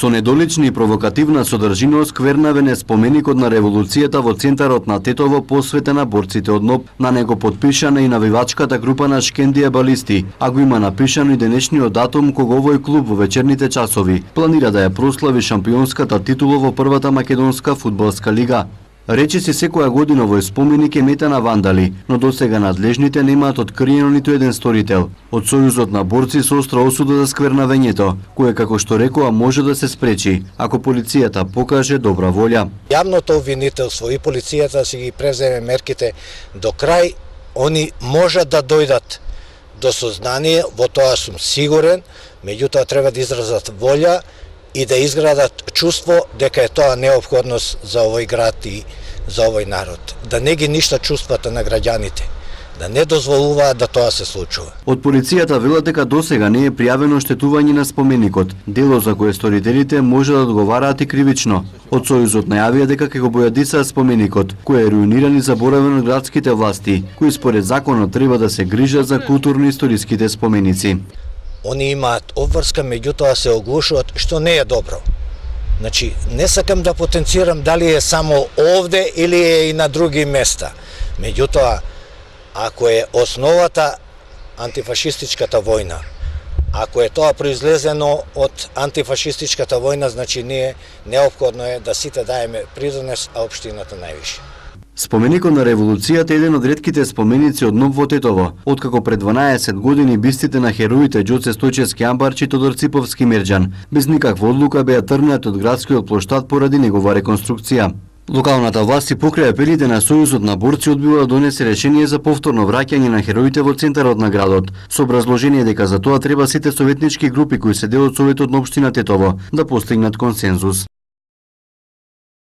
Со недолични и провокативна содржина сквернавен е споменикот на револуцијата во центарот на Тетово посветен на борците од НОБ. На него подпишана и навивачката група на Шкендија Балисти, а го има напишано и денешниот датум кога овој клуб во вечерните часови планира да ја прослави шампионската титула во првата македонска фудбалска лига. Речиси секоја година овој споменик е мета на вандали, но досега надлежните немаат откриено ниту еден сторител. Од Сојузот на борци се остра осуда за сквернавењето, кое како што рекоа може да се спречи, ако полицијата покаже добра волја. Јавното обвинителство и полицијата си ги превземе мерките до крај, они можат да дојдат до сознание, во тоа сум сигурен, меѓутоа треба да изразат волја и да изградат чувство дека е тоа неопходност за овој град и за овој народ. Да не ги ништа чувствата на граѓаните, да не дозволуваат да тоа се случува. Од полицијата велат дека досега не е пријавено оштетување на споменикот, дело за кое сторителите може да одговараат и кривично. Од Сојузот најавија дека ќе го бојадисаат споменикот, кој е руиниран и заборавен од градските власти, кои според законот треба да се грижат за културно-историските споменици. Они имаат обврска, меѓутоа се оглушуваат, што не е добро. Значи, не сакам да потенцирам дали е само овде или е и на други места. Меѓутоа, ако е основата антифашистичката војна, ако е тоа произлезено од антифашистичката војна, значи ние неопходно е да сите даеме придонес, а општината највише. Споменикот на револуцијата е еден од ретките споменици од НОБ во Тетово, откако пред 12 години бистите на хероите Ѓоце Стојчевски Амбарчи и Тодор Циповски Мерџан без никаква одлука беа тргнати од градскиот плоштад поради негова реконструкција. Локалната власт и покрај апелите на Сојузот на борци одбива да донесе решение за повторно враќање на хероите во центарот на градот, со образложение дека за тоа треба сите советнички групи кои се дел од Советот на општина Тетово да постигнат консензус.